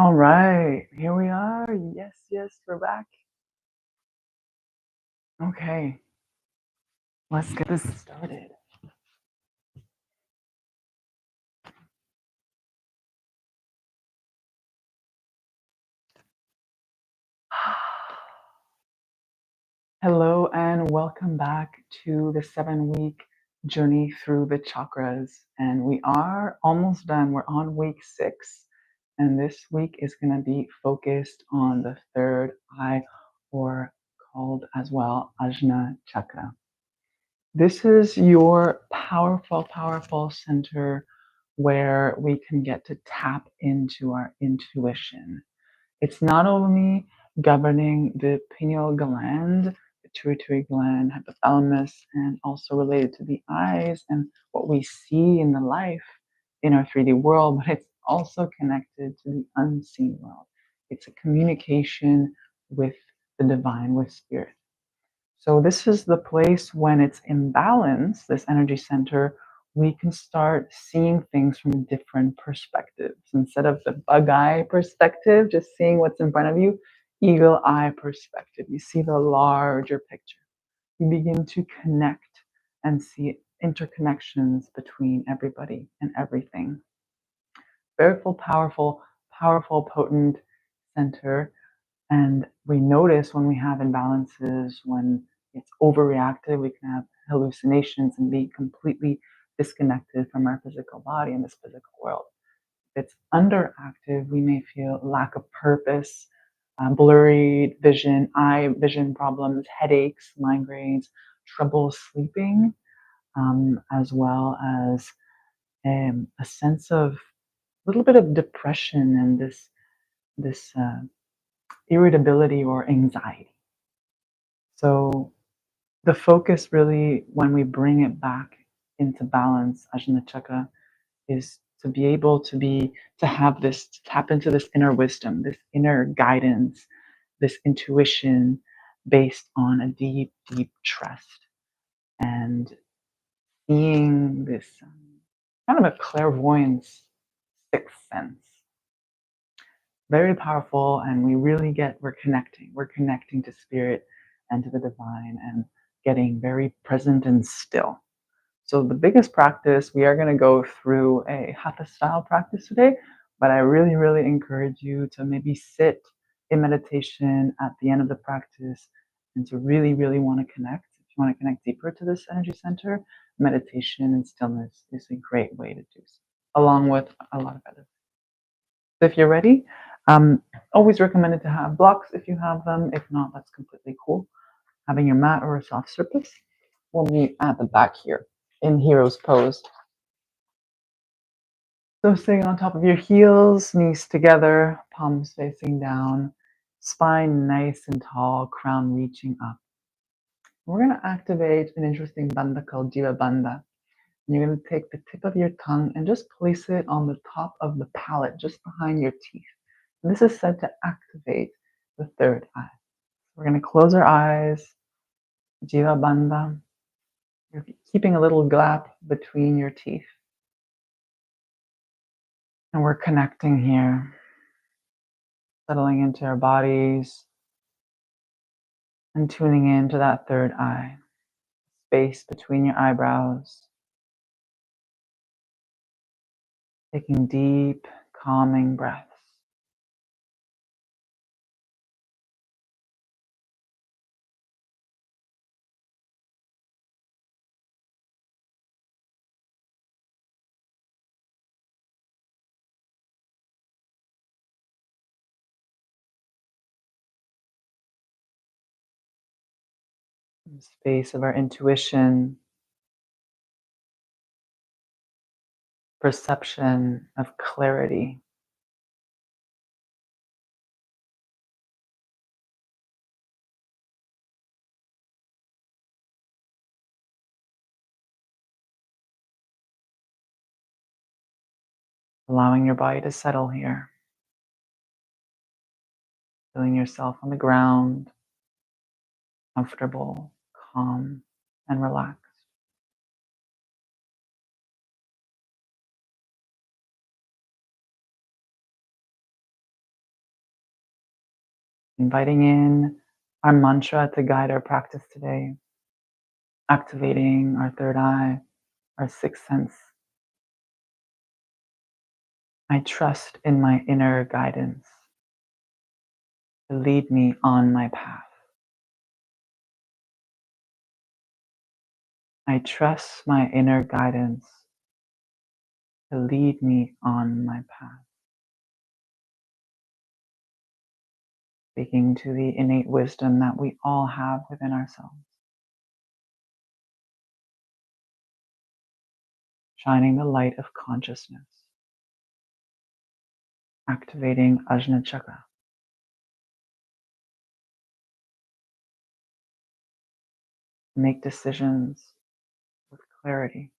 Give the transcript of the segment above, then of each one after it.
All right, here we are. Yes, yes, we're back. Okay, let's get this started. Hello, and welcome back to the 7 week journey through the chakras. And we are almost done. We're on week 6, and this week is going to be focused on the third eye, or called as well Ajna Chakra. This is your powerful, powerful center where we can get to tap into our intuition. It's not only governing the pineal gland, pituitary gland, hypothalamus, and also related to the eyes and what we see in the life in our 3D world, but it's also connected to the unseen world. It's a communication with the divine, with spirit. So this is the place when it's in balance, this energy center, we can start seeing things from different perspectives. Instead of the bug eye perspective, just seeing what's in front of you, eagle eye perspective. You see the larger picture. You begin to connect and see interconnections between everybody and everything. Very powerful, powerful, potent center, and we notice when we have imbalances, when it's overreactive, we can have hallucinations and be completely disconnected from our physical body and this physical world. If it's underactive, we may feel lack of purpose, blurry vision, eye vision problems, headaches, migraines, trouble sleeping, as well as a sense of a little bit of depression and this irritability or anxiety. So the focus really, when we bring it back into balance, Ajna Chakra, is to be able to have this, to tap into this inner wisdom, this inner guidance, this intuition based on a deep, deep trust and seeing this kind of a clairvoyance sixth sense. Very powerful, and we really we're connecting to spirit and to the divine and getting very present and still. So the biggest practice, we are going to go through a hatha style practice today, but I really, really encourage you to maybe sit in meditation at the end of the practice and to really, really want to connect. If you want to connect deeper to this energy center, meditation and stillness is a great way to do so, along with a lot of other. So if you're ready, always recommended to have blocks if you have them. If not, that's completely cool. Having your mat or a soft surface. We'll meet at the back here in hero's pose. So sitting on top of your heels, knees together, palms facing down, spine nice and tall, crown reaching up. We're going to activate an interesting bandha called Jiva Bandha. And you're going to take the tip of your tongue and just place it on the top of the palate, just behind your teeth. And this is said to activate the third eye. We're going to close our eyes, Jiva Bandha. You're keeping a little gap between your teeth. And we're connecting here, settling into our bodies and tuning into that third eye, space between your eyebrows. Taking deep, calming breaths. Space of our intuition, perception of clarity. Allowing your body to settle here. Feeling yourself on the ground, comfortable, calm, and relaxed. Inviting in our mantra to guide our practice today, activating our third eye, our sixth sense. I trust in my inner guidance to lead me on my path. I trust my inner guidance to lead me on my path. Speaking to the innate wisdom that we all have within ourselves. Shining the light of consciousness. Activating Ajna Chakra. Make decisions with clarity,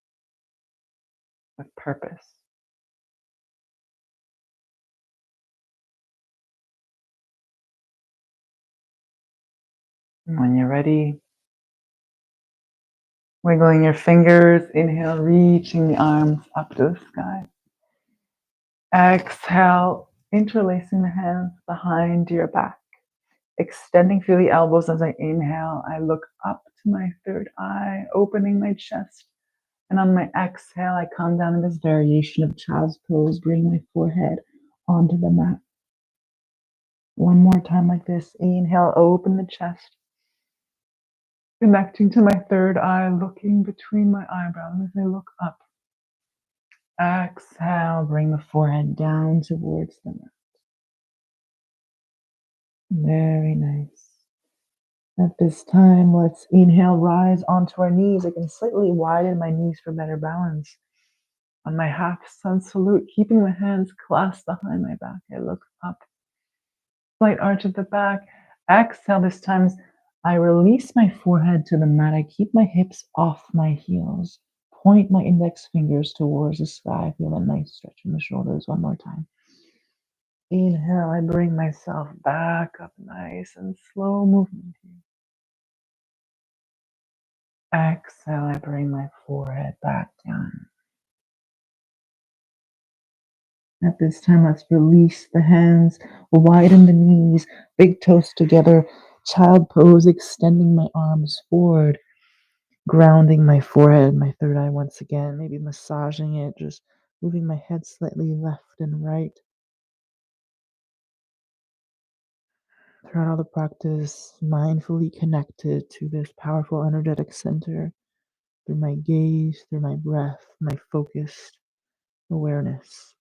with purpose. And when you're ready, wiggling your fingers, inhale, reaching the arms up to the sky. Exhale, interlacing the hands behind your back. Extending through the elbows as I inhale, I look up to my third eye, opening my chest. And on my exhale, I come down in this variation of child's pose, bring my forehead onto the mat. One more time like this. Inhale, open the chest. Connecting to my third eye, looking between my eyebrows as I look up. Exhale, bring the forehead down towards the mat. Very nice. At this time, let's inhale, rise onto our knees. I can slightly widen my knees for better balance. On my half sun salute, keeping my hands clasped behind my back, I look up. Slight arch of the back. Exhale, this time I release my forehead to the mat. I keep my hips off my heels. Point my index fingers towards the sky. Feel a nice stretch in the shoulders. One more time. Inhale, I bring myself back up nice and slow movement here. Exhale, I bring my forehead back down. At this time, let's release the hands, widen the knees, big toes together, child pose, extending my arms forward, grounding my forehead, my third eye once again, maybe massaging it, just moving my head slightly left and right. Throughout all the practice, mindfully connected to this powerful energetic center through my gaze, through my breath, my focused awareness.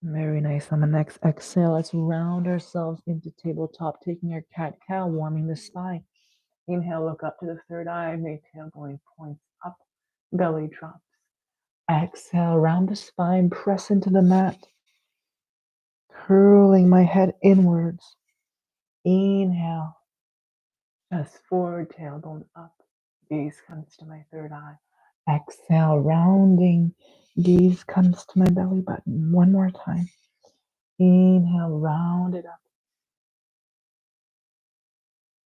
Very nice. On the next exhale, let's round ourselves into tabletop, taking our cat-cow, warming the spine. Inhale, look up to the third eye, make tailbone points up, belly drops. Exhale, round the spine, press into the mat, curling my head inwards. Inhale, chest forward, tailbone up, gaze comes to my third eye. Exhale, rounding, gaze comes to my belly button. One more time. Inhale, round it up.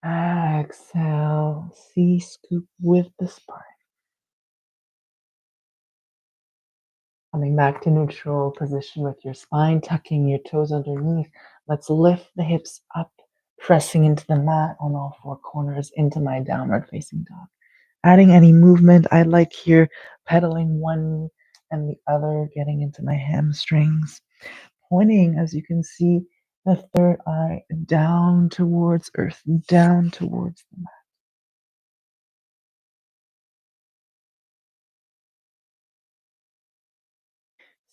Exhale, C scoop with the spine. Coming back to neutral position with your spine, tucking your toes underneath. Let's lift the hips up, pressing into the mat on all four corners into my downward facing dog. Adding any movement I like here, pedaling one knee and the other, getting into my hamstrings. Pointing, as you can see, the third eye down towards earth, down towards the mat.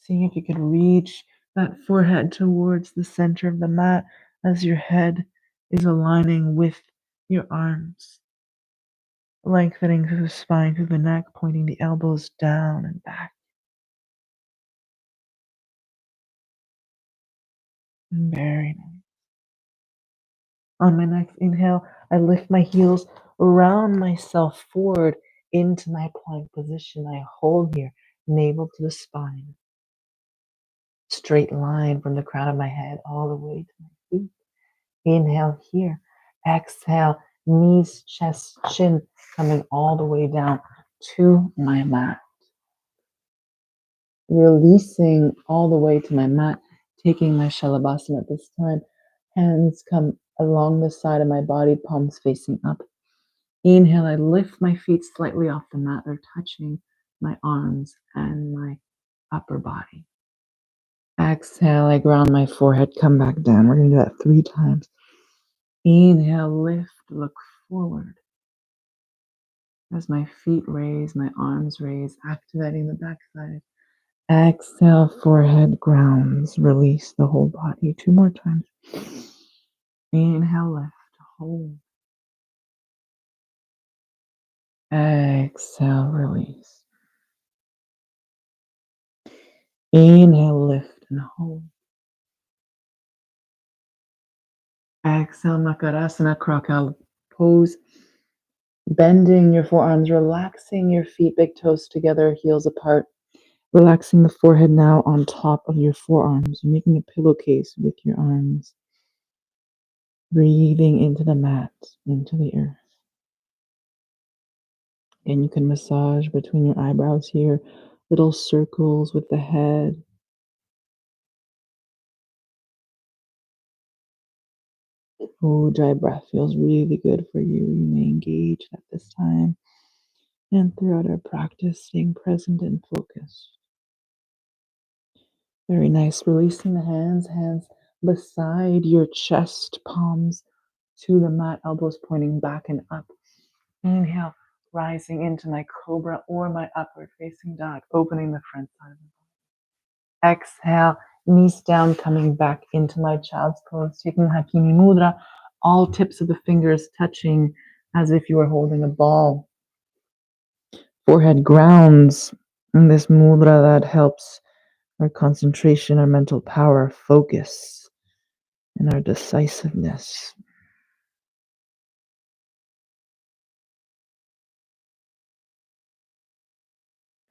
Seeing if you could reach that forehead towards the center of the mat as your head is aligning with your arms. Lengthening through the spine, through the neck, pointing the elbows down and back. Very nice. On my next inhale, I lift my heels, round myself forward into my plank position. I hold here, navel to the spine. Straight line from the crown of my head all the way to my feet. Inhale here. Exhale, knees, chest, chin coming all the way down to my mat. releasing all the way to my mat, taking my Shalabhasana at this time. Hands come along the side of my body, palms facing up. Inhale, I lift my feet slightly off the mat. They're touching my arms and my upper body. Exhale, I ground my forehead, come back down. We're going to do that 3 times. Inhale, lift, look forward. As my feet raise, my arms raise, activating the backside. Exhale, forehead grounds. Release the whole body. 2 more times. Inhale, lift, hold. Exhale, release. Inhale, lift and hold. Exhale, Makarasana, Crocodile pose. Bending your forearms, relaxing your feet, big toes together, heels apart. Relaxing the forehead now on top of your forearms, making a pillowcase with your arms. Breathing into the mat, into the earth. And you can massage between your eyebrows here, little circles with the head. Dry breath feels really good for you. You may engage at this time and throughout our practice, staying present and focused. Very nice. Releasing the hands beside your chest, palms to the mat, elbows pointing back and up. Inhale, rising into my cobra or my upward facing dog, opening the front side of the body. Exhale, knees down, coming back into my child's pose, taking Hakini Mudra, all tips of the fingers touching as if you were holding a ball. Forehead grounds in this mudra that helps our concentration, our mental power, focus, and our decisiveness.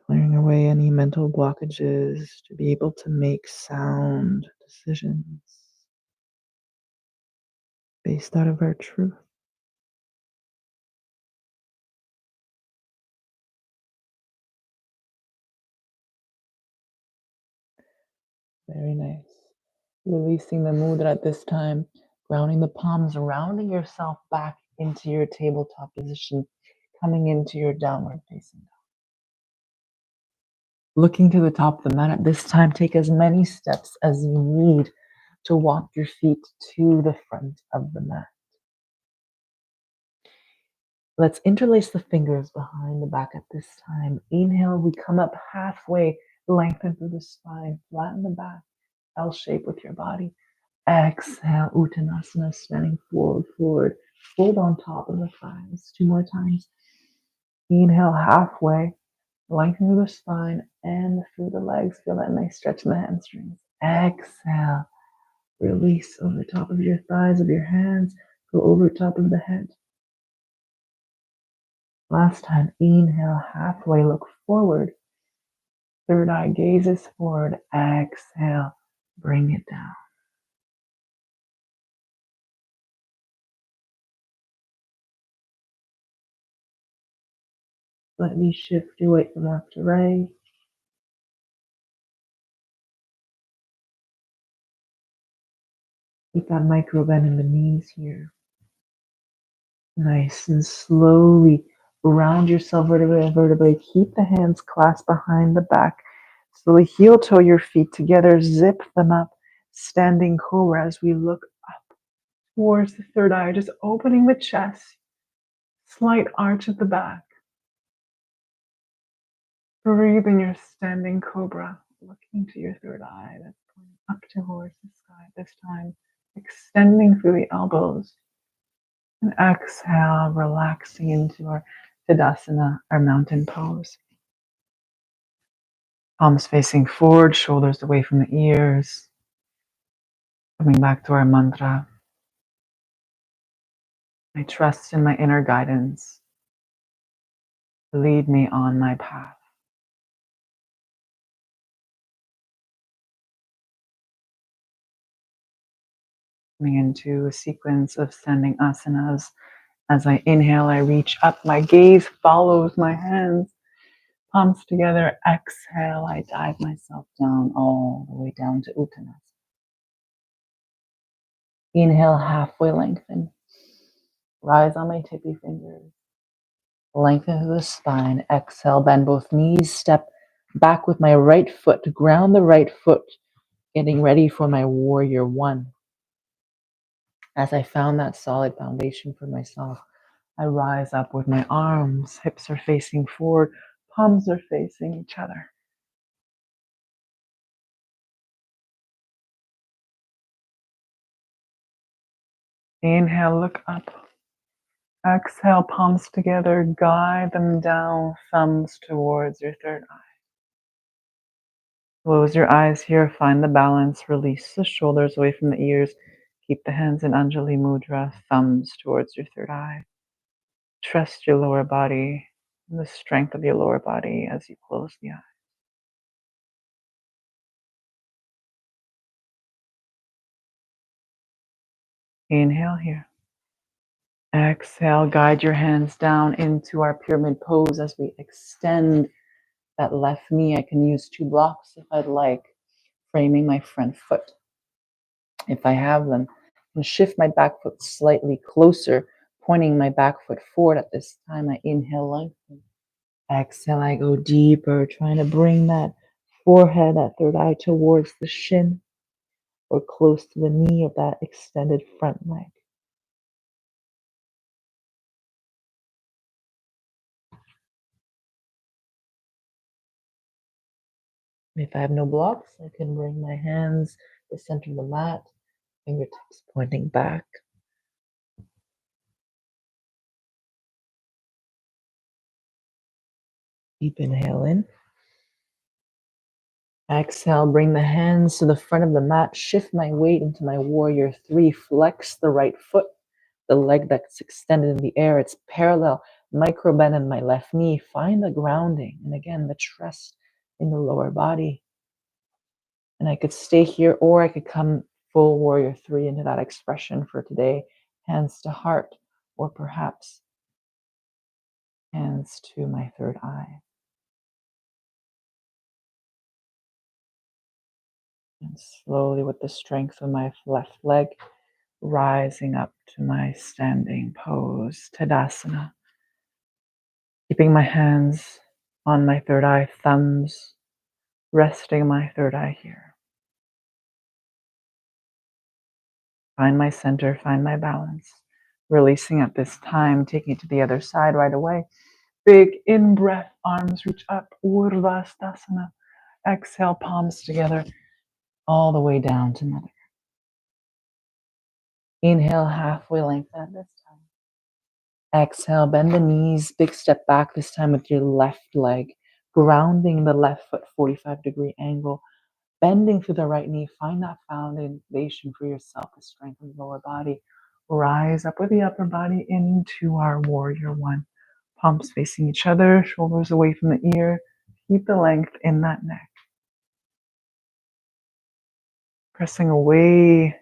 Clearing away any mental blockages to be able to make sound decisions based out of our truth. Very nice. Releasing the mudra at this time, grounding the palms, rounding yourself back into your tabletop position, coming into your downward facing dog. Looking to the top of the mat at this time, take as many steps as you need to walk your feet to the front of the mat. Let's interlace the fingers behind the back at this time. Inhale, we come up halfway, lengthen through the spine, flatten the back, L shape with your body. Exhale, Uttanasana, standing forward, fold on top of the thighs. 2 more times. Inhale, halfway, lengthen through the spine and through the legs. Feel that nice stretch in the hamstrings. Exhale, release over top of your thighs, of your hands, go over top of the head. Last time, inhale, halfway, look forward. Third eye gazes forward. Exhale, bring it down. Slightly shift your weight from left to right. Keep that micro bend in the knees here. Nice and slowly round yourself vertebrae to vertebrae. Keep the hands clasped behind the back. Slowly heel toe your feet together. Zip them up. Standing cobra as we look up towards the third eye. Just opening the chest. Slight arch at the back. Breathe in your standing cobra. Looking to your third eye. That's pointing up towards the sky this time. Extending through the elbows. And exhale, relaxing into our Tadasana, our mountain pose. Palms facing forward, shoulders away from the ears. Coming back to our mantra. I trust in my inner guidance to lead me on my path. Coming into a sequence of standing asanas. As I inhale, I reach up. My gaze follows my hands. Palms together. Exhale, I dive myself down all the way down to Uttanasana. Inhale, halfway lengthen. Rise on my tippy fingers. Lengthen through the spine. Exhale, bend both knees. Step back with my right foot. Ground the right foot. Getting ready for my warrior one. As I found that solid foundation for myself, I rise up with my arms. Hips are facing forward. Palms are facing each other. Inhale, look up. Exhale, palms together. Guide them down, thumbs towards your third eye. Close your eyes here. Find the balance. Release the shoulders away from the ears. Keep the hands in Anjali Mudra, thumbs towards your third eye. Trust your lower body, the strength of your lower body as you close the eye. Inhale here. Exhale, guide your hands down into our pyramid pose as we extend that left knee. I can use 2 blocks if I'd like, framing my front foot. If I have them, I can shift my back foot slightly closer, pointing my back foot forward at this time. I inhale, lengthen. Exhale, I go deeper, trying to bring that forehead, that third eye towards the shin or close to the knee of that extended front leg. If I have no blocks, I can bring my hands to the center of the mat, fingertips pointing back. Deep inhale in. Exhale, bring the hands to the front of the mat, shift my weight into my warrior 3, flex the right foot, the leg that's extended in the air, it's parallel, micro bend in my left knee, find the grounding, and again, the trust in the lower body. And I could stay here, or I could come full warrior 3 into that expression for today, hands to heart, or perhaps hands to my third eye. And slowly, with the strength of my left leg, rising up to my standing pose, Tadasana. Keeping my hands on my third eye, thumbs resting my third eye here. Find my center, find my balance. Releasing at this time, taking it to the other side right away. Big in breath, arms reach up, Urdhva. Exhale, palms together, all the way down to mother. Inhale, halfway lengthen at this time. Exhale, bend the knees, big step back, this time with your left leg, grounding the left foot, 45-degree angle, bending through the right knee. Find that foundation for yourself, the strength of the lower body. Rise up with the upper body into our warrior 1. Palms facing each other, shoulders away from the ear. Keep the length in that neck. Pressing away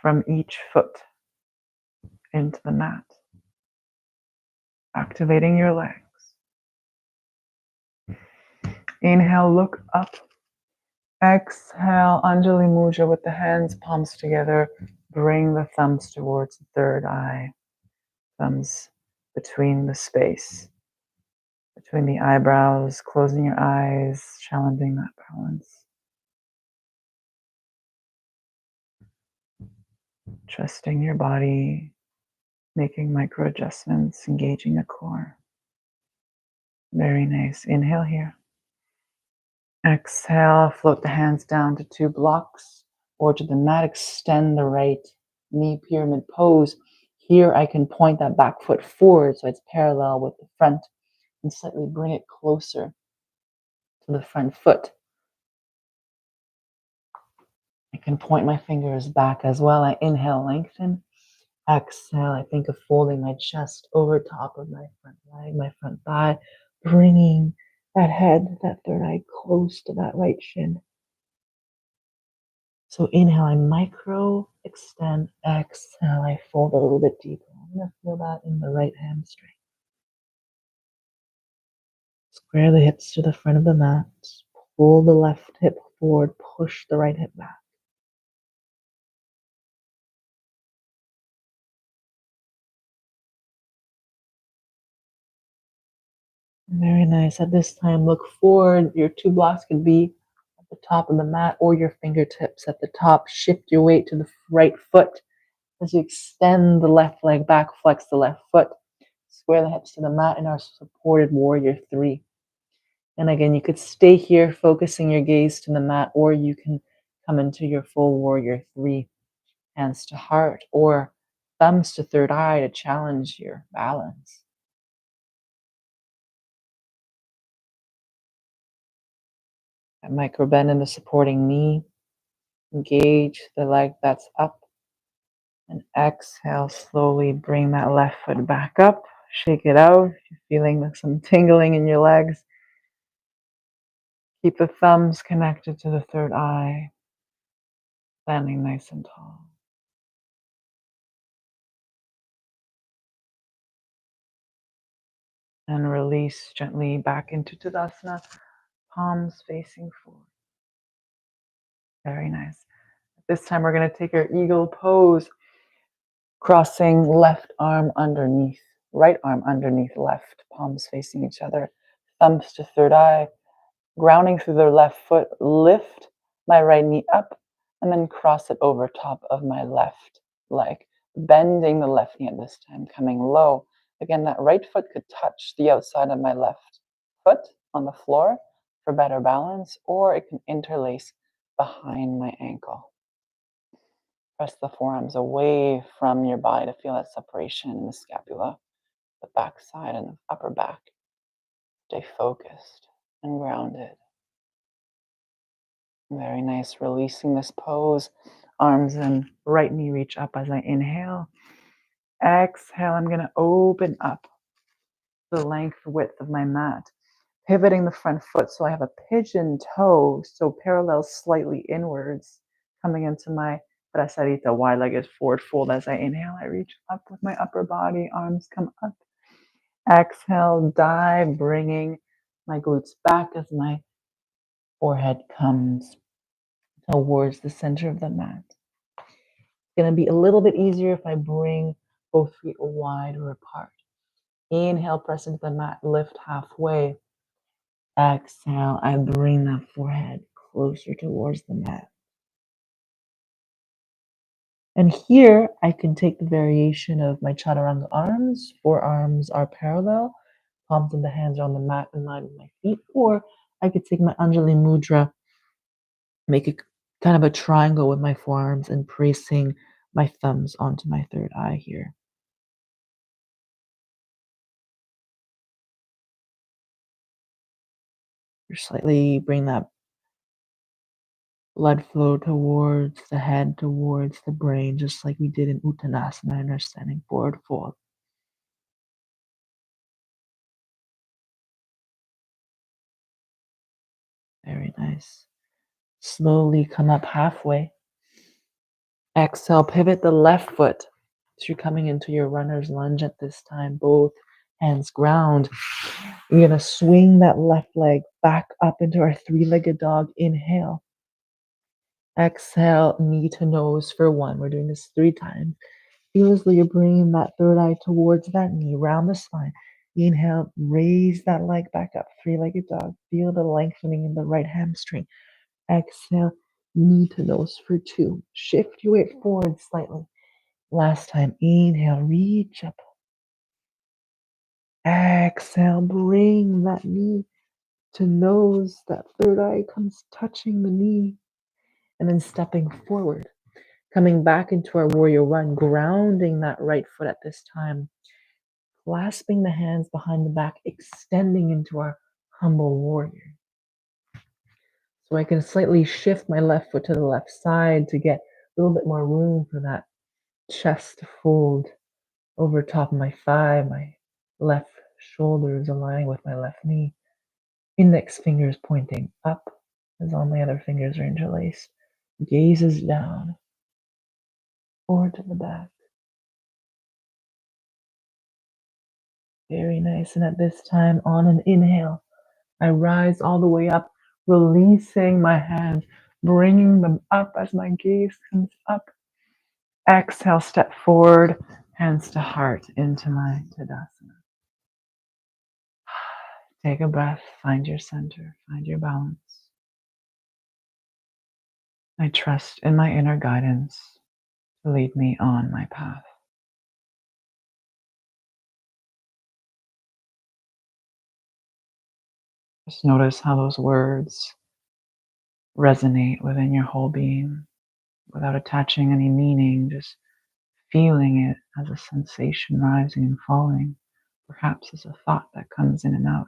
from each foot into the mat. Activating your legs. Inhale, look up. Exhale, Anjali Mudra with the hands, palms together. Bring the thumbs towards the third eye. Thumbs between the space, between the eyebrows, closing your eyes, challenging that balance. Trusting your body, making micro adjustments, engaging the core. Very nice. Inhale here. Exhale, float the hands down to 2 blocks or to the mat. Extend the right knee, pyramid pose. Here I can point that back foot forward so it's parallel with the front and slightly bring it closer to the front foot. I can point my fingers back as well. I inhale, lengthen. Exhale, I think of folding my chest over top of my front leg, my front thigh, bringing that head, that third eye close to that right shin. So inhale, I micro extend. Exhale, I fold a little bit deeper. I'm going to feel that in the right hamstring. Square the hips to the front of the mat. Pull the left hip forward, push the right hip back. Very nice. At this time, look forward. Your two blocks could be at the top of the mat or your fingertips at the top. Shift your weight to the right foot as you extend the left leg back, flex the left foot. Square the hips to the mat in our supported warrior three. And again, you could stay here focusing your gaze to the mat, or you can come into your full warrior three, hands to heart or thumbs to third eye to challenge your balance. That micro bend in the supporting knee. Engage the leg that's up. And exhale, slowly bring that left foot back up. Shake it out. If you're feeling some tingling in your legs, keep the thumbs connected to the third eye, standing nice and tall. And release gently back into Tadasana, palms facing forward. Very nice. This time we're going to take our eagle pose, crossing left arm underneath, right arm underneath left, palms facing each other, thumbs to third eye, grounding through the left foot, lift my right knee up, and then cross it over top of my left leg, bending the left knee at this time, coming low. Again, that right foot could touch the outside of my left foot on the floor for better balance, or it can interlace behind my ankle. Press the forearms away from your body to feel that separation in the scapula, the back side, and the upper back. Stay focused and grounded. Very nice. Releasing this pose. Arms and right knee reach up as I inhale. Exhale, I'm going to open up the length width of my mat, pivoting the front foot so I have a pigeon toe, so parallel slightly inwards, coming into my bracerita, wide-legged forward fold. As I inhale, I reach up with my upper body, arms come up. Exhale, dive, bringing my glutes back as my forehead comes towards the center of the mat. It's going to be a little bit easier if I bring both feet wider apart. Inhale, press into the mat, lift halfway. Exhale, I bring that forehead closer towards the mat. And here I can take the variation of my chaturanga arms. Forearms are parallel, palms of the hands are on the mat in line with my feet. Or I could take my Anjali Mudra, make it kind of a triangle with my forearms and placing my thumbs onto my third eye here. Slightly bring that blood flow towards the head, towards the brain, just like we did in Uttanasana in our standing forward fold. Very nice. Slowly come up halfway. Exhale, pivot the left foot. So you're coming into your runner's lunge at this time. Both hands ground. You're going to swing that left leg back up into our three-legged dog. Inhale. Exhale, knee to nose for one. We're doing this 3 times. Feel as though you're bringing that third eye towards that knee, round the spine. Inhale, raise that leg back up, three-legged dog. Feel the lengthening in the right hamstring. Exhale, knee to nose for 2. Shift your weight forward slightly. Last time, inhale, reach up. Exhale, bring that knee to nose. That third eye comes touching the knee. And then stepping forward. Coming back into our warrior one, grounding that right foot at this time. Clasping the hands behind the back, extending into our humble warrior. So I can slightly shift my left foot to the left side to get a little bit more room for that chest to fold over top of my thigh. My left shoulder is aligning with my left knee. Index fingers pointing up as all my other fingers are interlaced. Gazes down, forward to the back. Very nice. And at this time, on an inhale, I rise all the way up, releasing my hands, bringing them up as my gaze comes up. Exhale, step forward, hands to heart into my Tadasana. Take a breath, find your center, find your balance. I trust in my inner guidance to lead me on my path. Just notice how those words resonate within your whole being without attaching any meaning, just feeling it as a sensation rising and falling, perhaps as a thought that comes in and out.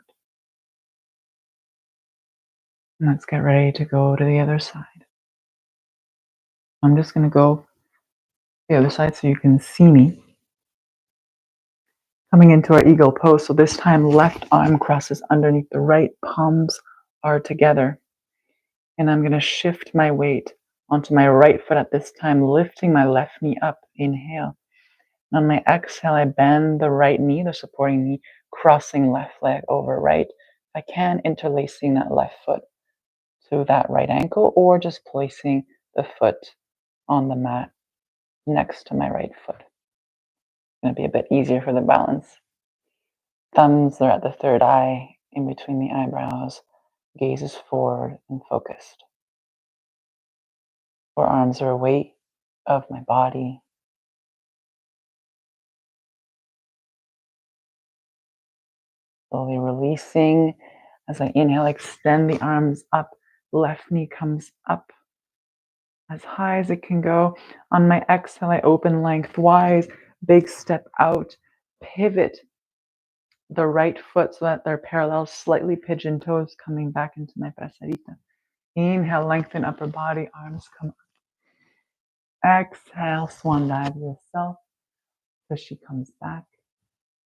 And let's get ready to go to the other side. I'm just going to go the other side so you can see me. Coming into our eagle pose. So this time, left arm crosses underneath the right, palms are together. And I'm going to shift my weight onto my right foot at this time, lifting my left knee up. Inhale. On my exhale, I bend the right knee, the supporting knee, crossing left leg over right. If I can, interlacing that left foot to that right ankle, or just placing the foot on the mat next to my right foot. It's going to be a bit easier for the balance. Thumbs are at the third eye, in between the eyebrows. Gaze is forward and focused. Forearms are a weight of my body. Slowly releasing. As I inhale, extend the arms up. Left knee comes up as high as it can go. On my exhale, I open lengthwise, big step out, pivot the right foot so that they're parallel, slightly pigeon toes coming back into my pasarita. Inhale, lengthen upper body, arms come up. Exhale, swan dive yourself. Tushy comes back,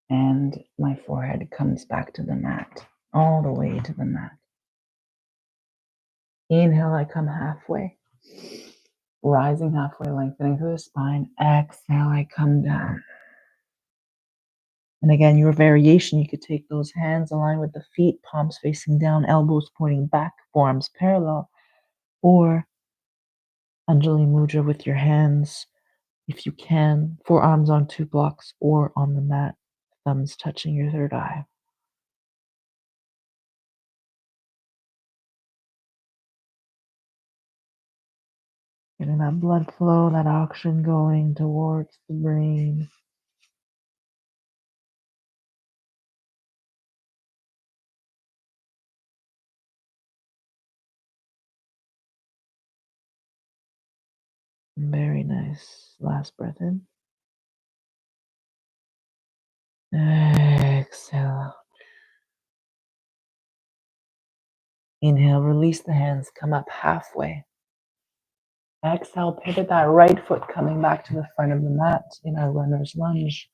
and my forehead comes back to the mat, all the way to the mat. Inhale, I come halfway, rising halfway, lengthening through the spine. Exhale, I come down. And again, your variation, you could take those hands aligned with the feet, palms facing down, elbows pointing back, forearms parallel, or Anjali Mudra with your hands, if you can, forearms on two blocks or on the mat, thumbs touching your third eye. Getting that blood flow, that oxygen going towards the brain. Very nice. Last breath in. Exhale. Inhale, release the hands, come up halfway. Exhale, pivot that right foot coming back to the front of the mat in our runner's lunge.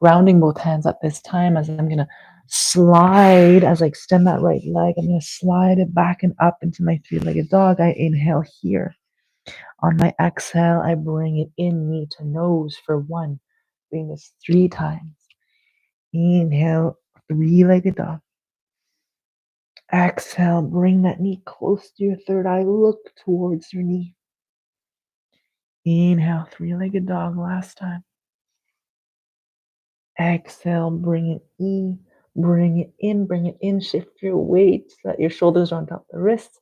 Grounding both hands at this time as I'm going to slide, as I extend that right leg, I'm going to slide it back and up into my three-legged dog. I inhale here. On my exhale, I bring it in, knee to nose for one. Doing this 3 times. Inhale, three-legged dog. Exhale, bring that knee close to your third eye. Look towards your knee. Inhale, three-legged dog last time. Exhale, bring it in, bring it in. Shift your weight so that your shoulders are on top of the wrists,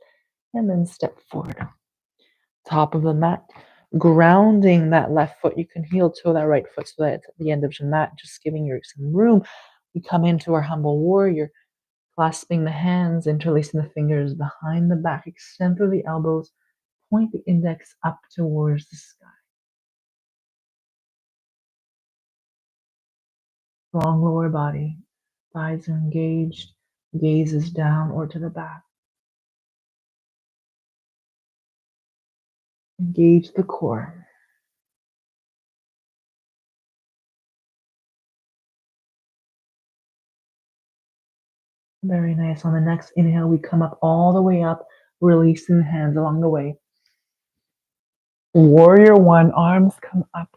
and then step forward. Top of the mat, grounding that left foot. You can heel toe that right foot so that it's at the end of the mat, just giving you some room. We come into our humble warrior, clasping the hands, interlacing the fingers behind the back, extend through the elbows, point the index up towards the sky. Long lower body, thighs are engaged, gaze is down or to the back. Engage the core. Very nice. On the next inhale, we come up all the way up, releasing the hands along the way. Warrior one, arms come up.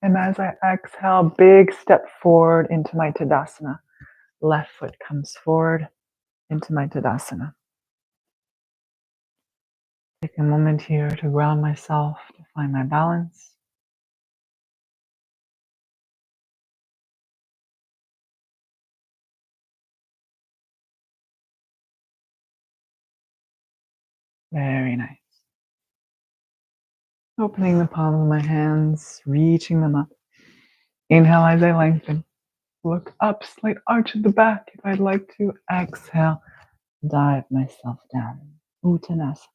And as I exhale, big step forward into my Tadasana. Left foot comes forward into my Tadasana. Take a moment here to ground myself, to find my balance. Very nice. Opening the palms of my hands, reaching them up. Inhale as I lengthen. Look up, slight arch at the back if I'd like to. Exhale, dive myself down. Uttanasana.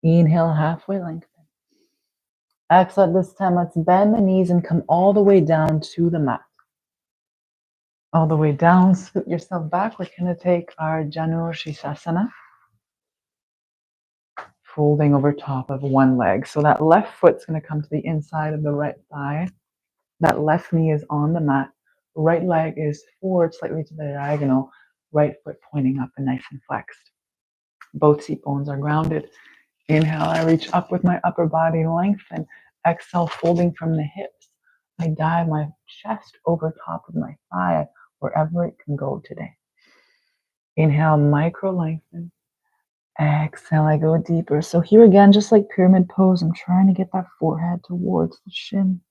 Inhale, halfway lengthen. Exhale, this time let's bend the knees and come all the way down to the mat. All the way down, scoot yourself back. We're going to take our Janu Shirshasana, folding over top of one leg. So that left foot's going to come to the inside of the right thigh. That left knee is on the mat. Right leg is forward slightly to the diagonal. Right foot pointing up and nice and flexed. Both seat bones are grounded. Inhale, I reach up with my upper body, lengthen. Exhale, folding from the hips. I dive my chest over top of my thigh, wherever it can go today. Inhale, micro lengthen. Exhale, I go deeper. So here again, just like pyramid pose, I'm trying to get that forehead towards the shin.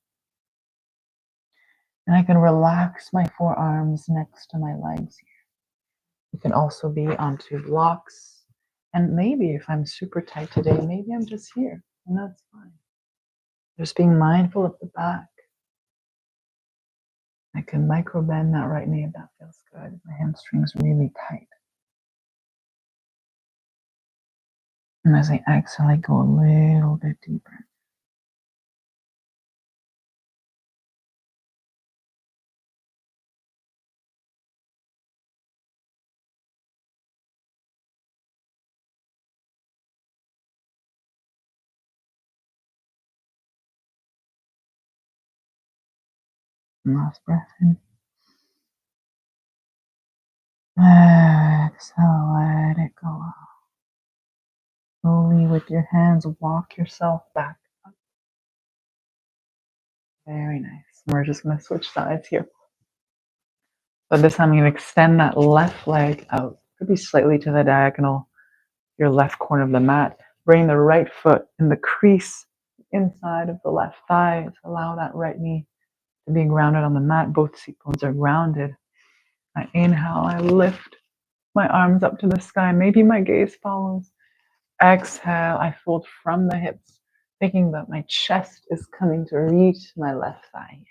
And I can relax my forearms next to my legs here. You can also be on two blocks. And maybe if I'm super tight today, maybe I'm just here. And that's fine. Just being mindful of the back. I can micro bend that right knee if that feels good. My hamstring's really tight. And as I exhale, I go a little bit deeper. Last breath in. Exhale, let it go. Slowly with your hands, walk yourself back up. Very nice. We're just going to switch sides here. So this time I'm going to extend that left leg out. Could be slightly to the diagonal, your left corner of the mat. Bring the right foot in the crease inside of the left thigh to allow that right knee to be grounded on the mat. Both seat bones are grounded. I inhale, I lift my arms up to the sky. Maybe my gaze follows. Exhale, I fold from the hips, thinking that my chest is coming to reach my left thigh.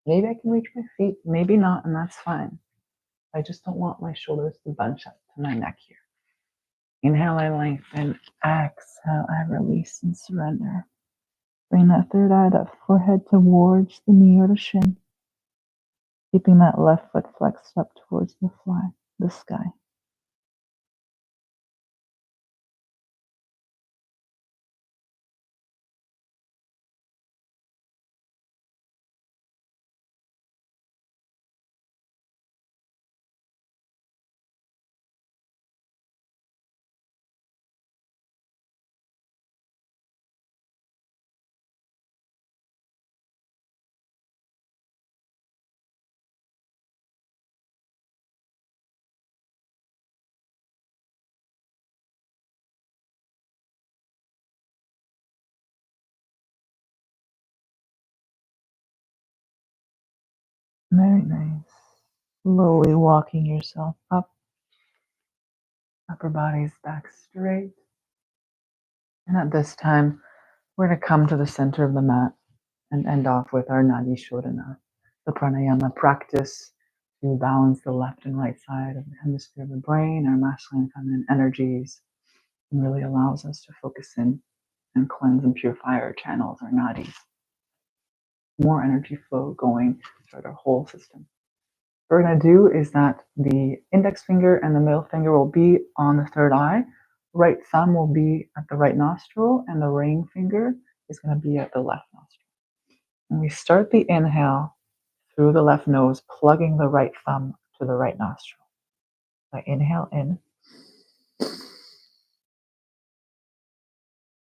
Maybe I can reach my feet, maybe not, and that's fine. I just don't want my shoulders to bunch up to my neck here. Inhale, I lengthen. Exhale, I release and surrender. Bring that third eye, that forehead towards the knee or the shin. Keeping that left foot flexed up towards the sky. Very nice. Slowly walking yourself up. Upper body's back straight. And at this time, we're going to come to the center of the mat and end off with our Nadi Shodhana, the pranayama practice to balance the left and right side of the hemisphere of the brain, our masculine and feminine energies, and really allows us to focus in and cleanse and purify our channels, our nadis. More energy flow going throughout our whole system. What we're going to do is that the index finger and the middle finger will be on the third eye. Right thumb will be at the right nostril, and the ring finger is going to be at the left nostril. And we start the inhale through the left nose, plugging the right thumb to the right nostril. I inhale in,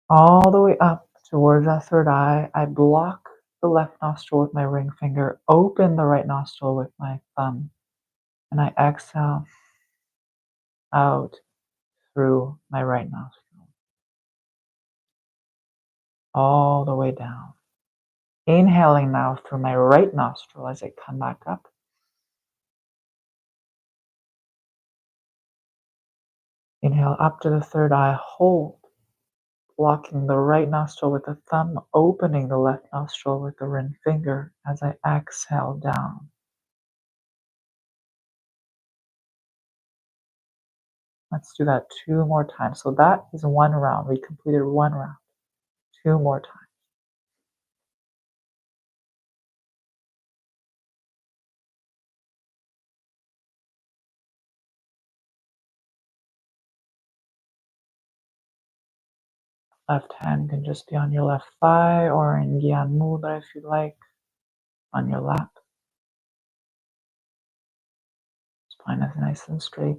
all the way up towards that third eye. I block the left nostril with my ring finger, open the right nostril with my thumb, and I exhale out through my right nostril, all the way down. Inhaling now through my right nostril as I come back up. Inhale up to the third eye, hold, blocking the right nostril with the thumb, opening the left nostril with the ring finger as I exhale down. Let's do that 2 more times. So that is 1 round. We completed 1 round. 2 more times. Left hand can just be on your left thigh or in Gyan Mudra if you like, on your lap. Spine is nice and straight.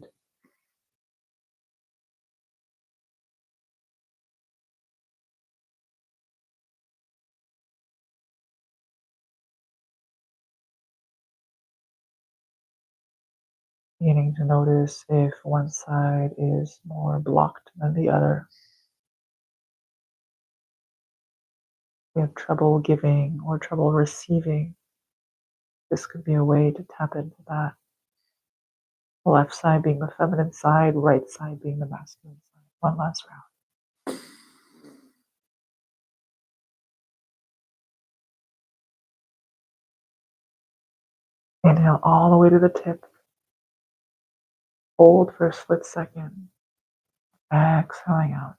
Beginning to notice if one side is more blocked than the other. We have trouble giving or trouble receiving. This could be a way to tap into that. The left side being the feminine side, right side being the masculine side. One last round. Inhale all the way to the tip. Hold for a split second. Exhaling out.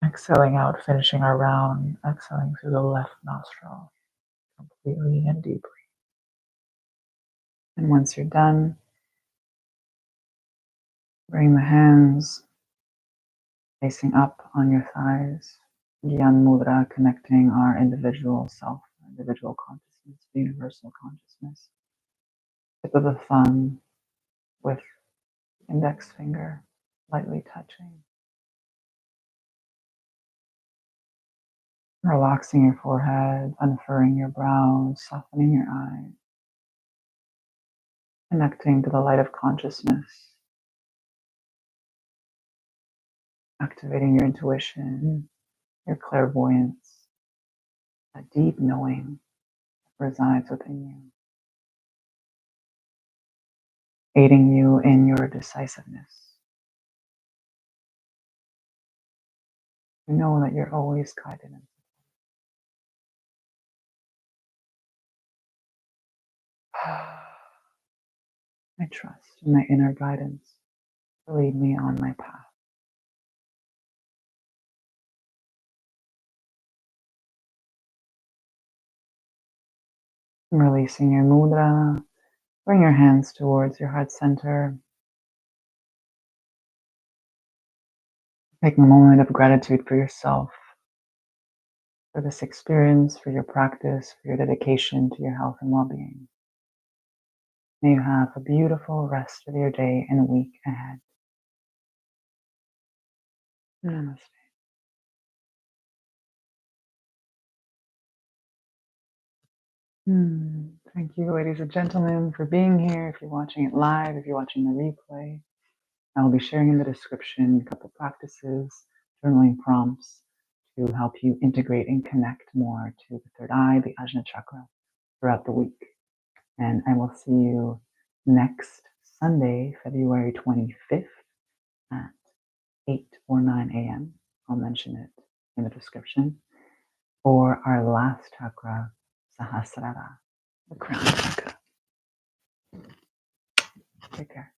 Exhaling out, finishing our round. Exhaling through the left nostril, completely and deeply. And once you're done, bring the hands facing up on your thighs. Gyan Mudra, connecting our individual self, individual consciousness, the universal consciousness. Tip of the thumb with index finger lightly touching. Relaxing your forehead, unfurling your brows, softening your eyes. Connecting to the light of consciousness. Activating your intuition, your clairvoyance, a deep knowing that resides within you. Aiding you in your decisiveness. You know that you're always guided. I trust in my inner guidance to lead me on my path. Releasing your mudra, bring your hands towards your heart center. Taking a moment of gratitude for yourself, for this experience, for your practice, for your dedication to your health and well-being. May you have a beautiful rest of your day and week ahead. Namaste. Thank you, ladies and gentlemen, for being here. If you're watching it live, if you're watching the replay, I will be sharing in the description a couple practices, journaling prompts to help you integrate and connect more to the third eye, the Ajna chakra, throughout the week. And I will see you next Sunday, February 25th at 8 or 9 a.m. I'll mention it in the description for our last chakra, Sahasrara, the crown chakra. Take care.